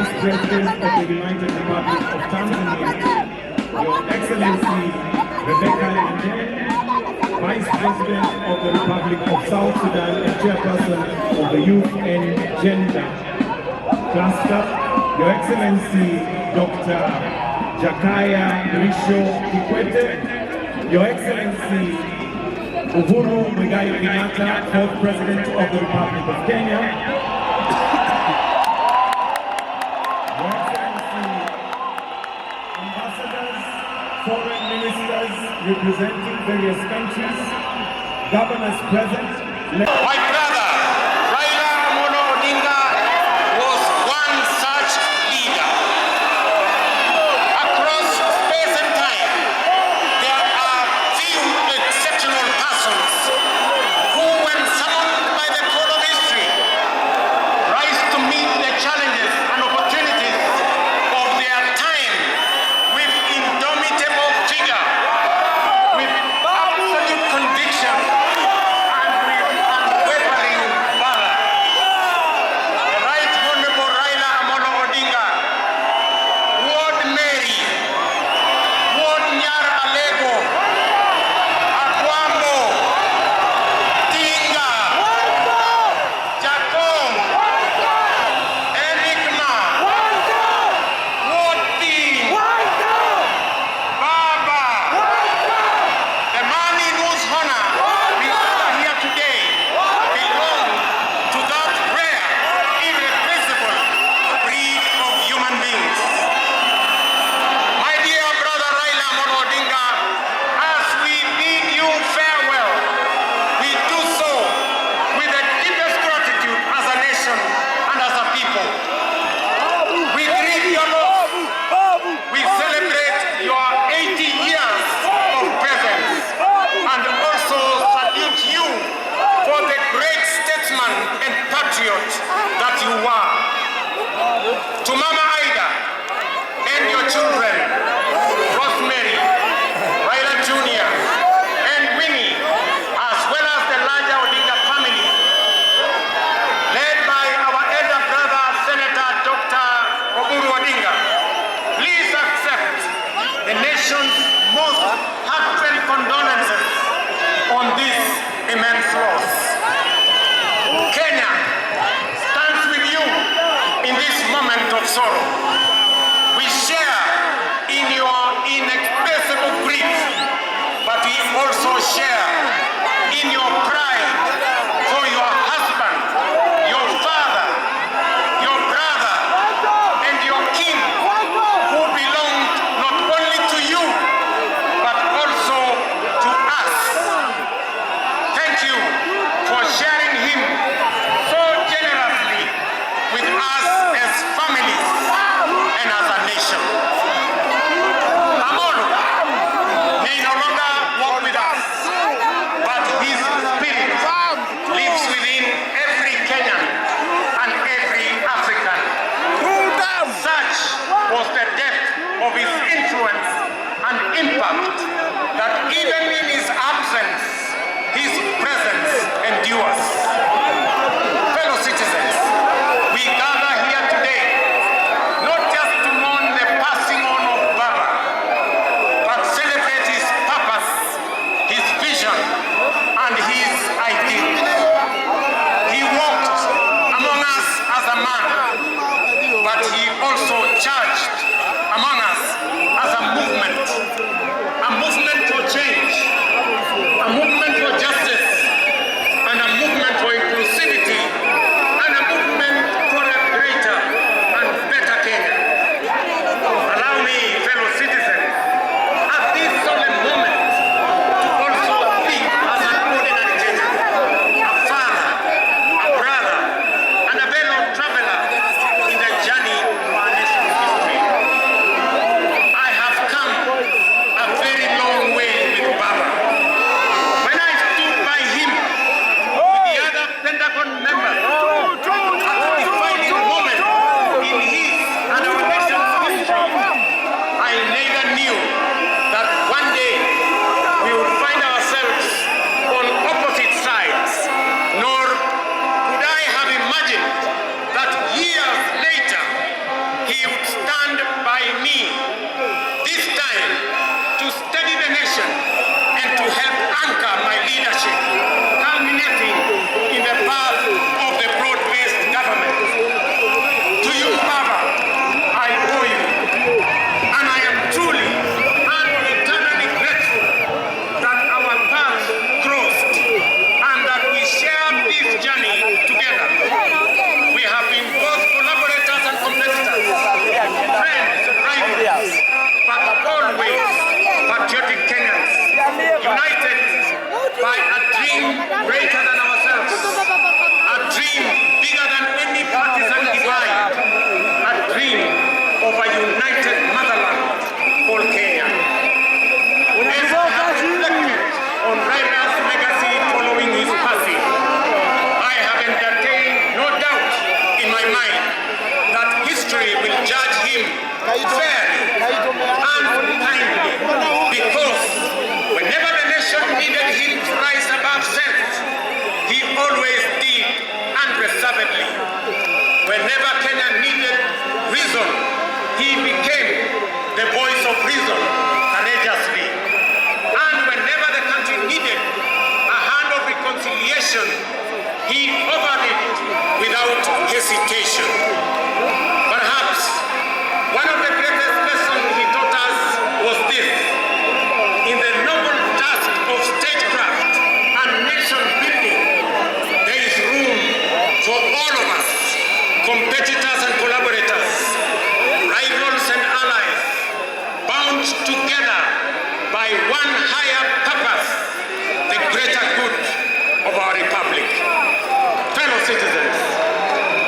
Vice President of the United Republic of Tanzania, Your Excellency Rebecca Lende, Vice President of the Republic of South Sudan and Chairperson of the Youth and Gender Cluster, Your Excellency Dr. Jakaya Mrisho Kikwete, Your Excellency Uhuru Muigai Kenyatta, Fourth President of the Republic of Kenya, Your Excellency Ambassadors, Foreign Ministers representing various countries, Governors present. My brother, Raila Odinga was one such leader. Across space and time, there are few exceptional persons who, when summoned by the call of history, rise to meet the challenges and opportunities of their time with indomitable vigor, with absolute conviction, and with unwavering valor. The Right Honorable Raila Odinga, Ward Mary, Ward Nyar Alego, Akwambo, Tinga, Jakom, Enigma, Ward Dean, Baba, the man in whose honor we are here today, belong to that rare, irreplaceable breed of human beings. My dear brother Raila Odinga, as we bid you farewell, we do so with the deepest gratitude as a nation and as a people. We grieve your loss. We celebrate your 80 years of presence and also salute you for the great statesman and patriot that you are. To Mama Aida and your children, Rosemary, Raila Jr., and Winnie, as well as the larger Odinga family, led by our elder brother, Senator Dr. Oburu Odinga, please accept the nation's most heartfelt condolences on this immense loss. Kenya stands with you in this moment of sorrow. We share in your inexpressible grief, but we also share in your pride for your husband, your father, your brother, and your king, who belonged not only to you, but also to us. Thank you for sharing him so generously with us as families and as a nation. Amolo may no longer walk with us, but his spirit lives within every Kenyan and every African. Such was the depth of his influence and impact that even in his absence, his presence endures. Fellow citizens, we gather here today not just to mourn the passing on of Baba, but celebrate his purpose, his vision, and his ideals. He walked among us as a man, but he also charged among us as a movement for change, a movement for justice, and a movement for inclusivity, and a movement for a greater and better Kenya. Allow me, fellow citizens, at this solemn moment, to also speak as an ordinary Kenyan, a father, a brother, and a fellow traveler in the journey of our nation's history. history will judge him fairly and kindly, because whenever the nation needed him to rise above self, he always did unreservedly. Whenever Kenya needed reason, he became the voice of reason courageously. And whenever the country needed a hand of reconciliation, he offered it without hesitation. Perhaps one of the greatest lessons he taught us was this: in the noble task of statecraft and nation building, there is room for all of us, competitors and collaborators, rivals and allies, bound together by one higher purpose, the greater good of our republic. Fellow citizens,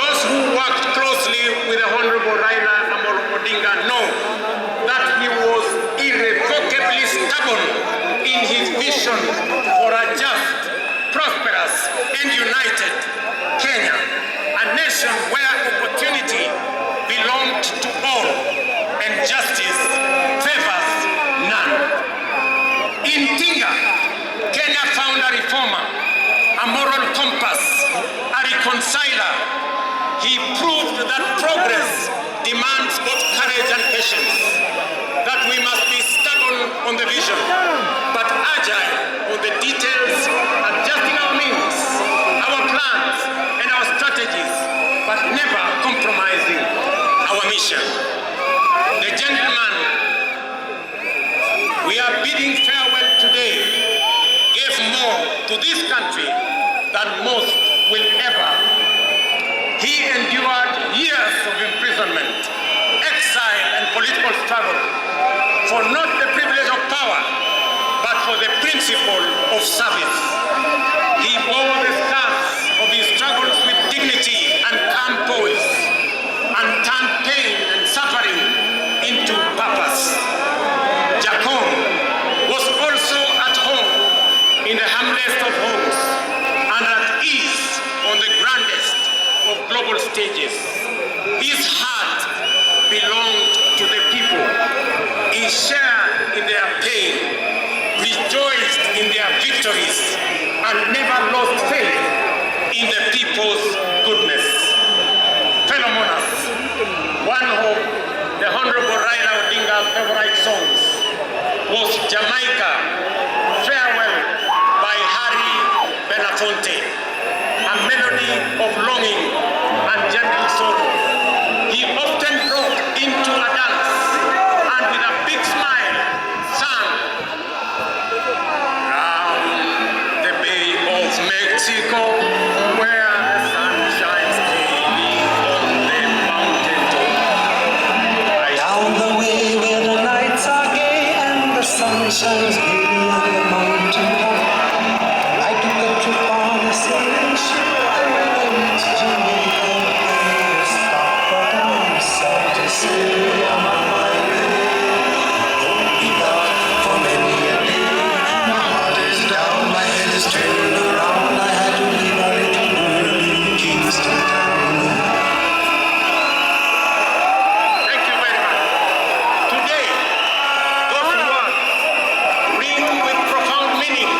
those who worked closely with the Honorable Raila Odinga know that he was irrevocably stubborn in his vision for a just, prosperous and united Kenya, a nation where opportunity belonged to all and justice favors none. In Tinga, Kenya found a reformer, a moral compass, a reconciler. He proved that progress demands both courage and patience, that we must be stubborn on the vision, but agile on the details, adjusting our means, our plans, and our strategies, but never compromising our mission. The gentleman we are bidding farewell today gave more to this country than most will ever. He endured years of imprisonment, exile, and political struggle for not the privilege of power, but for the principle of service. He bore the scars of his struggles with dignity and calm poise, and turned pain and suffering into purpose. Jacob was also at home in the humblest of homes and at ease on the grandest of global stages. His heart belonged to the people. He shared in their pain, rejoiced in their victories, and never lost faith in the people's goodness. Fellow monarchs, one of the Honorable Raila Odinga's favorite songs was Jamaica, Farewell by Harry Belafonte, a melody of longing and gentle sorrow. He often broke into a dance and with a big smile sang, "Round the Bay of Mexico, where the sun shines daily on the mountain top. Down the way where the lights are gay and the sun shines daily on the mountain top. I took a trip on a sailing ship and when I reached Jamaica, I stopped, but I'm sad to say I'm on my way. Won't be back for many a day. My heart is down, my head is turning around. I had to leave a little early in Kingston town. Thank you very much. Today, those words ring with profound meaning,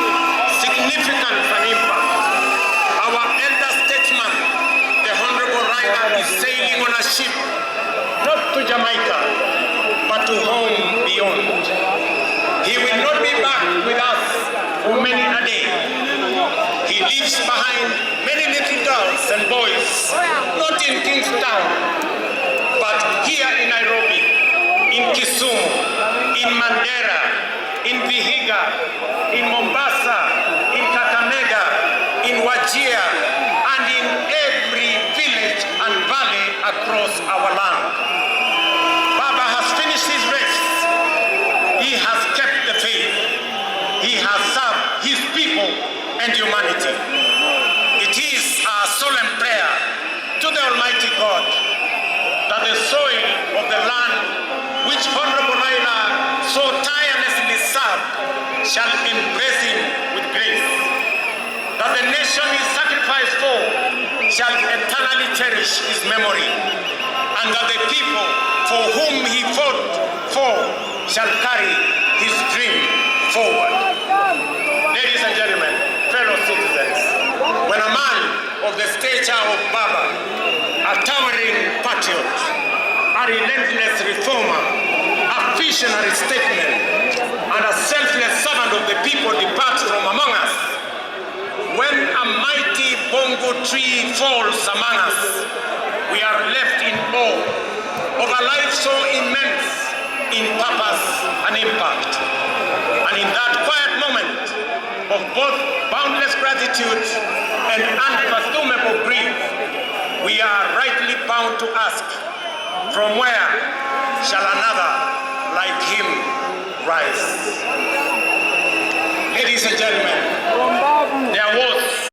significance, and impact. Our elder statesman, the Honorable Raila, is sailing on a ship, not to Jamaica, but to home beyond. He will not be back with us for many a day. He leaves behind many little girls and boys, not in Kingstown, but here in Nairobi, in Kisumu, in Mandera, in Vihiga, in Mombasa, in Kakamega, in Wajir, and in every village and valley across our land. Baba has finished his race. He has kept the faith. He has served his people and humanity. It is our solemn prayer to the Almighty God that the soil of the land which Honorable Raila so tirelessly served shall embrace him with grace, that the nation he sacrificed for shall eternally cherish his memory, and that the people for whom he fought for shall carry his dream forward. Ladies and gentlemen, fellow citizens, when a man of the stature of Baba, a towering patriot, a relentless reformer, a visionary statesman, and a selfless servant of the people departs from among us, when a mighty bongo tree falls among us, we are left in awe of a life so immense in purpose and impact. And in that quiet moment of both boundless gratitude and unfathomable grief, we are rightly bound to ask, from where shall another like him rise? Ladies and gentlemen, there was